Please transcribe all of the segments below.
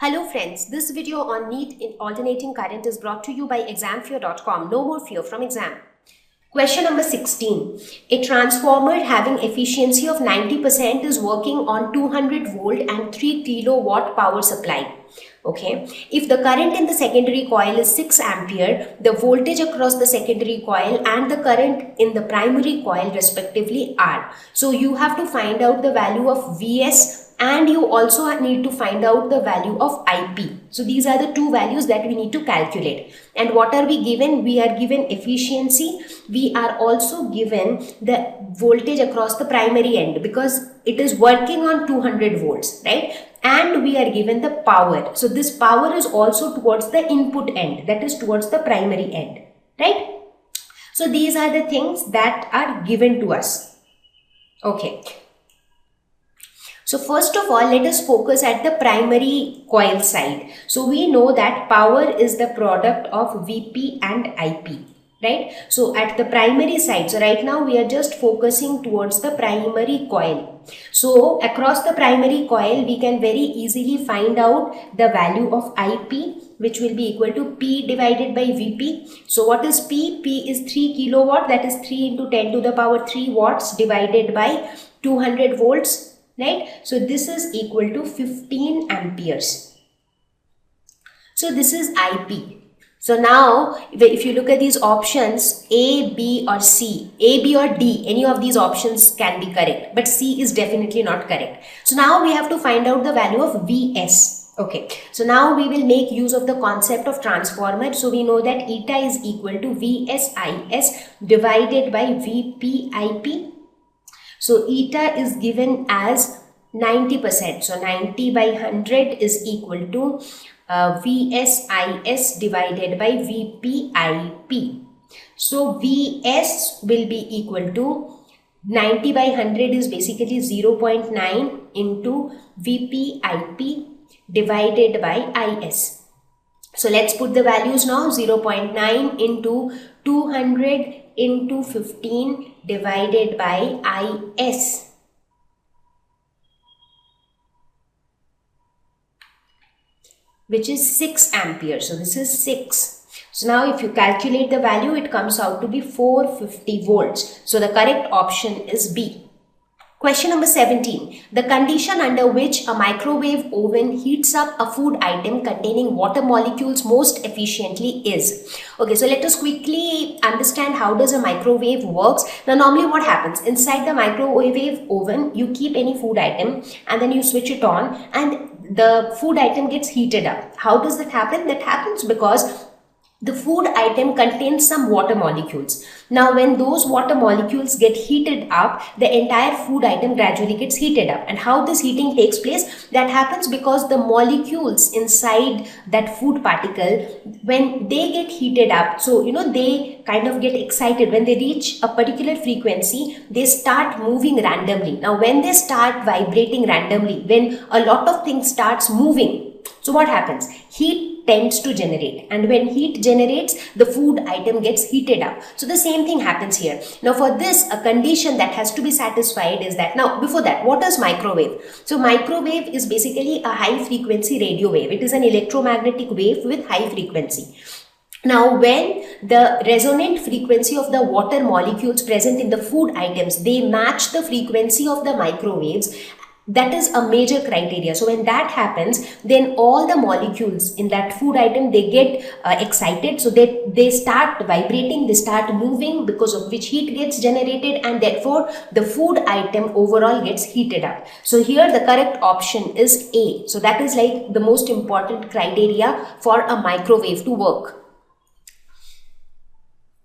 Hello friends, this video on NEET in alternating current is brought to you by examfear.com. No more fear from exam. Question number 16. A transformer having efficiency of 90% is working on 200 volt and 3 kilowatt power supply. Okay. If the current in the secondary coil is 6 ampere, the voltage across the secondary coil and the current in the primary coil respectively are. So you have to find out the value of Vs and you also need to find out the value of IP. So these are the two values that we need to calculate. And what are we given? We are given efficiency. We are also given the voltage across the primary end because it is working on 200 volts, right? And we are given the power. So this power is also towards the input end, that is towards the primary end, right? So these are the things that are given to us. Okay. So first of all, let us focus at the primary coil side. So we know that power is the product of Vp and Ip, right? So at the primary side, so right now we are just focusing towards the primary coil. So across the primary coil, we can very easily find out the value of Ip, which will be equal to P divided by Vp. So what is P? P is 3 kilowatt, that is 3 into 10 to the power 3 watts divided by 200 volts. Right? So this is equal to 15 amperes. So this is IP. So now if you look at these options A, B or C, A, B or D, any of these options can be correct, but C is definitely not correct. So now we have to find out the value of Vs. Okay, so now we will make use of the concept of transformer. So we know that eta is equal to Vs divided by Vp. So eta is given as 90%. So 90 by 100 is equal to Vs divided by Vp. So Vs will be equal to 90 by 100 is basically 0.9 into Vp divided by Is. So let's put the values now. 0.9 into 200 into 15 divided by Is. Which is 6 amperes. So this is 6. So now if you calculate the value, it comes out to be 450 volts. So the correct option is B. Question number 17. The condition under which a microwave oven heats up a food item containing water molecules most efficiently is. Okay, so let us quickly understand how does a microwave works. Now normally what happens? Inside the microwave oven, you keep any food item and then you switch it on and the food item gets heated up. How does that happen? That happens because the food item contains some water molecules. Now when those water molecules get heated up, the entire food item gradually gets heated up. And how this heating takes place? That happens because the molecules inside that food particle, when they get heated up, so they kind of get excited. When they reach a particular frequency, they start moving randomly. Now when they start vibrating randomly, when a lot of things starts moving, so what happens? Heat tends to generate, and when heat generates, the food item gets heated up. So the same thing happens here. Now for this, a condition that has to be satisfied is that, now before that, what is microwave? So microwave is basically a high frequency radio wave. It is an electromagnetic wave with high frequency. Now when the resonant frequency of the water molecules present in the food items, they match the frequency of the microwaves, that is a major criteria. So when that happens, then all the molecules in that food item, they get excited. So they start vibrating, they start moving, because of which heat gets generated, and therefore the food item overall gets heated up. So here the correct option is A. So that is like the most important criteria for a microwave to work.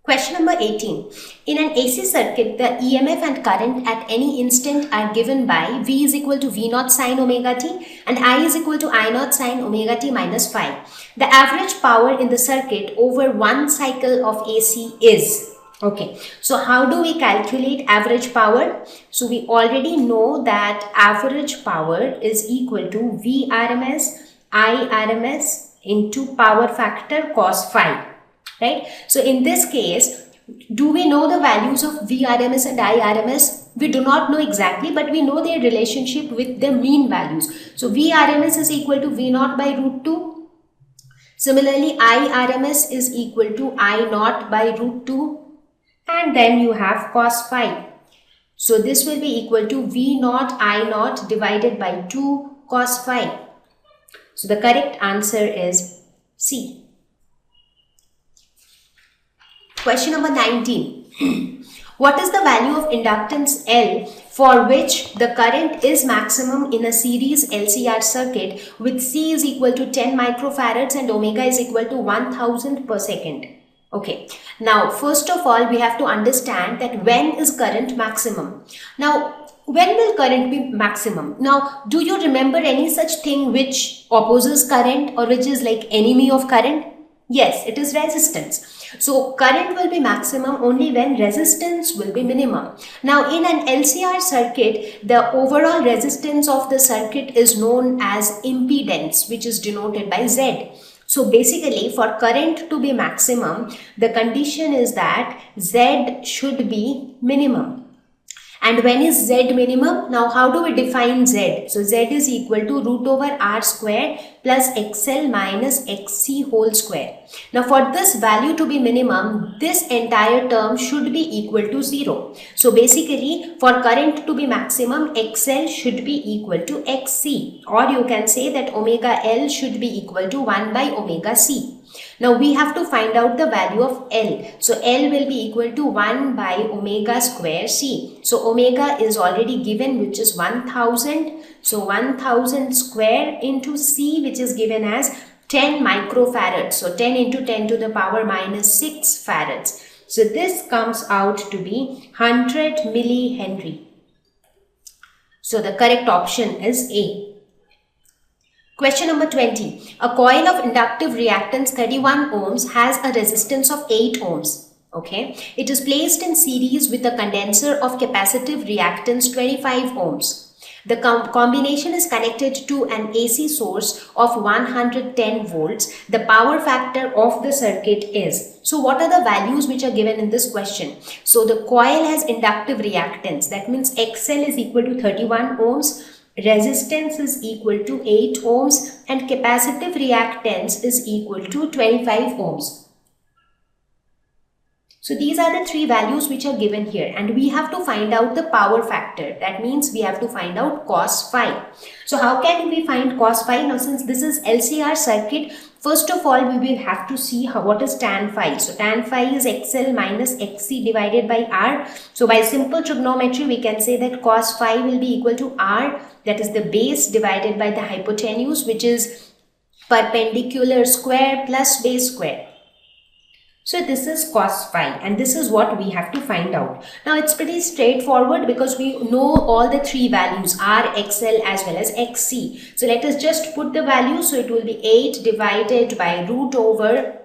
Question number 18. In an AC circuit, the EMF and current at any instant are given by V is equal to V naught sine omega t and I is equal to I naught sine omega t minus phi. The average power in the circuit over one cycle of AC is. Okay, so how do we calculate average power? So we already know that average power is equal to V RMS, I RMS into power factor cos phi. Right? So in this case, do we know the values of Vrms and Irms? we do not know exactly, but we know their relationship with the mean values. So Vrms is equal to V naught by root 2. Similarly, IRMS is equal to I naught by root 2. And then you have cos phi. So this will be equal to V naught I naught divided by 2 cos phi. So the correct answer is C. Question number 19. What is the value of inductance L for which the current is maximum in a series LCR circuit with C is equal to 10 microfarads and omega is equal to 1000 per second? Okay, now first of all we have to understand that when is current maximum. Now when will current be maximum? Now do you remember any such thing which opposes current or which is like enemy of current? Yes, it is resistance. So current will be maximum only when resistance will be minimum. Now in an LCR circuit, the overall resistance of the circuit is known as impedance, which is denoted by Z. So basically for current to be maximum, the condition is that Z should be minimum. And when is Z minimum? Now how do we define Z? So Z is equal to root over R square plus XL minus XC whole square. Now for this value to be minimum, this entire term should be equal to 0. So basically for current to be maximum, XL should be equal to XC, or you can say that omega L should be equal to 1 by omega C. Now we have to find out the value of L. So L will be equal to 1 by omega square C. So omega is already given, which is 1000. So 1000 square into C, which is given as 10 microfarads. So 10 into 10 to the power minus 6 farads. So this comes out to be 100 millihenry. So the correct option is A. Question number 20. A coil of inductive reactance 31 ohms has a resistance of 8 ohms. Okay. It is placed in series with a condenser of capacitive reactance 25 ohms. The combination is connected to an AC source of 110 volts. The power factor of the circuit is. So what are the values which are given in this question? So the coil has inductive reactance. That means XL is equal to 31 ohms. Resistance is equal to 8 ohms and capacitive reactance is equal to 25 ohms. So these are the three values which are given here, and we have to find out the power factor. That means we have to find out cos phi. So how can we find cos phi? Now since this is LCR circuit, first of all we will have to see what is tan phi. So tan phi is XL minus XC divided by R. So by simple trigonometry we can say that cos phi will be equal to R, that is the base divided by the hypotenuse, which is perpendicular square plus base square. So this is cos phi, and this is what we have to find out. Now it's pretty straightforward because we know all the three values R, XL as well as XC. So let us just put the value. So it will be 8 divided by root over,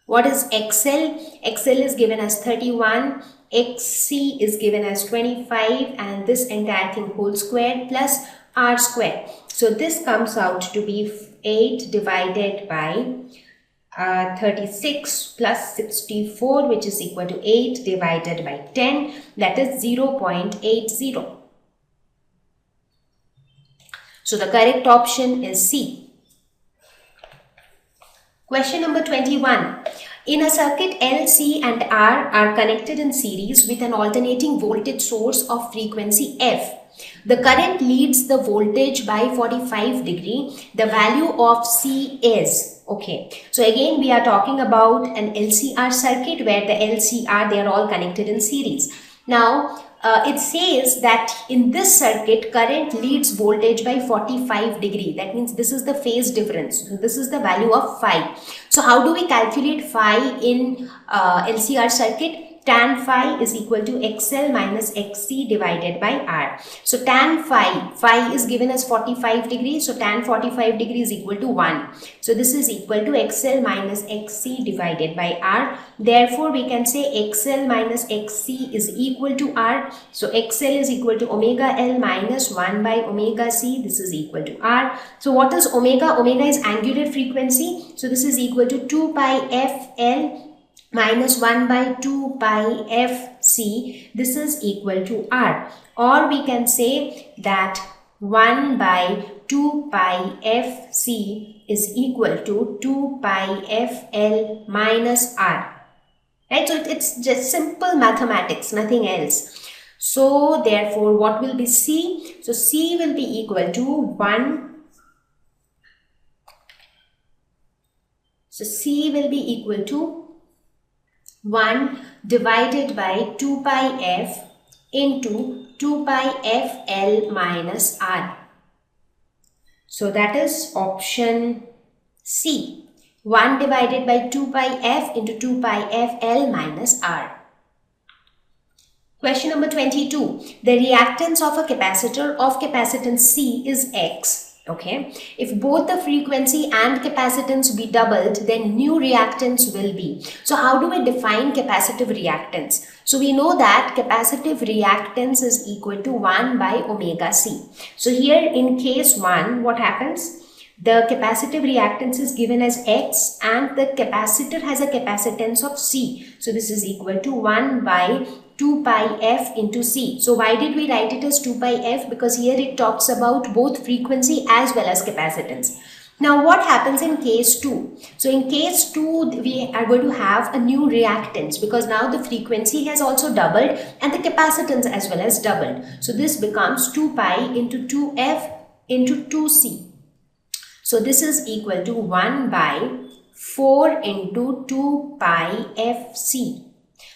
what is XL? XL is given as 31, XC is given as 25, and this entire thing whole square plus R square. So this comes out to be 8 divided by 36 plus 64, which is equal to 8 divided by 10, that is 0.80. So the correct option is C. Question number 21. In a circuit, L, C and R are connected in series with an alternating voltage source of frequency F. The current leads the voltage by 45 degrees. The value of C is, okay. So again we are talking about an LCR circuit where the LCR, they are all connected in series. Now it says that in this circuit current leads voltage by 45 degrees. That means this is the phase difference. So this is the value of phi. So how do we calculate phi in LCR circuit? Tan phi is equal to XL minus XC divided by R. So tan phi is given as 45 degrees. So tan 45 degrees is equal to 1. So this is equal to XL minus XC divided by R. Therefore, we can say XL minus XC is equal to R. So XL is equal to omega L minus 1 by omega C. This is equal to R. So what is omega? Omega is angular frequency. So this is equal to 2 pi f L minus 1 by 2 pi fc. C, this is equal to R. Or we can say that 1 by 2 pi f C is equal to 2 pi f L minus R. Right? So it's just simple mathematics, nothing else. So therefore, what will be C? So C will be equal to 1. So C will be equal to 1 divided by 2 pi f into 2 pi f L minus R. So that is option C. 1 divided by 2 pi f into 2 pi f L minus R. Question number 22. The reactance of a capacitor of capacitance C is X. Okay. If both the frequency and capacitance be doubled, then new reactance will be. So how do we define capacitive reactance? So we know that capacitive reactance is equal to 1 by omega C. So here in case 1, what happens? The capacitive reactance is given as X and the capacitor has a capacitance of C. So this is equal to 1 by 2 pi f into C. So why did we write it as 2 pi f? Because here it talks about both frequency as well as capacitance. Now what happens in case 2? So in case 2, we are going to have a new reactance because now the frequency has also doubled and the capacitance as well as doubled. So this becomes 2 pi into 2f into 2c. So this is equal to 1 by 4 into 2 pi fc.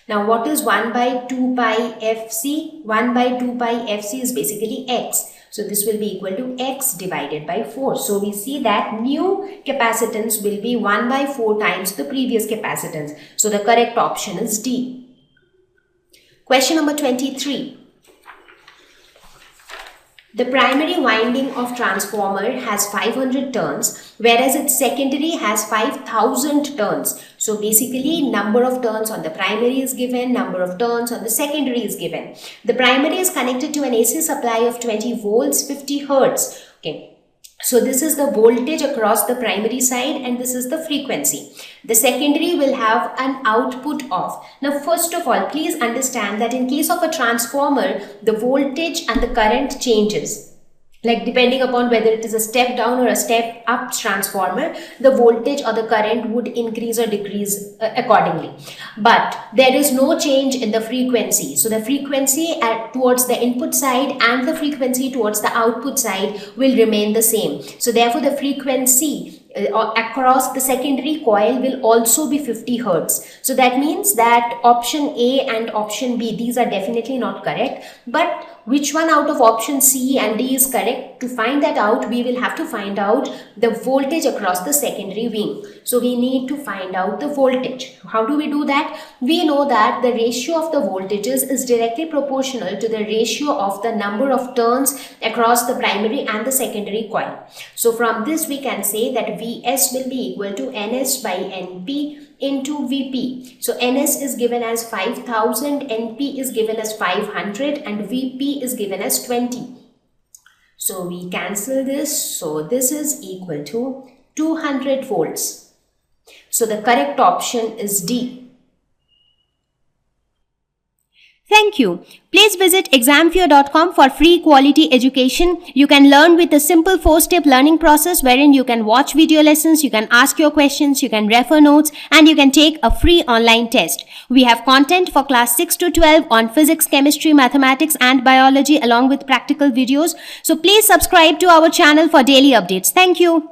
Now what is 1 by 2 pi fc? 1 by 2 pi fc is basically x. So this will be equal to x divided by 4. So we see that new capacitance will be 1 by 4 times the previous capacitance. So the correct option is D. Question number 23. The primary winding of transformer has 500 turns, whereas its secondary has 5000 turns. So basically, number of turns on the primary is given, number of turns on the secondary is given. The primary is connected to an AC supply of 20 volts, 50 hertz. Okay. So this is the voltage across the primary side and this is the frequency. The secondary will have an output of. Now first of all, please understand that in case of a transformer, the voltage and the current changes. Like depending upon whether it is a step down or a step up transformer, the voltage or the current would increase or decrease accordingly. But there is no change in the frequency. So the frequency towards the input side and the frequency towards the output side will remain the same. So therefore the frequency across the secondary coil will also be 50 hertz. So that means that option A and option B, these are definitely not correct. But which one out of option C and D is correct? To find that out, we will have to find out the voltage across the secondary wing. So we need to find out the voltage. How do we do that? We know that the ratio of the voltages is directly proportional to the ratio of the number of turns across the primary and the secondary coil. So from this we can say that Vs will be equal to Ns by Np into Vp. So Ns is given as 5000, Np is given as 500 and Vp is given as 20. So we cancel this. So this is equal to 200 volts. So the correct option is D. Thank you. Please visit examfear.com for free quality education. You can learn with a simple 4-step learning process wherein you can watch video lessons, you can ask your questions, you can refer notes, and you can take a free online test. We have content for class 6 to 12 on physics, chemistry, mathematics, and biology along with practical videos. So please subscribe to our channel for daily updates. Thank you.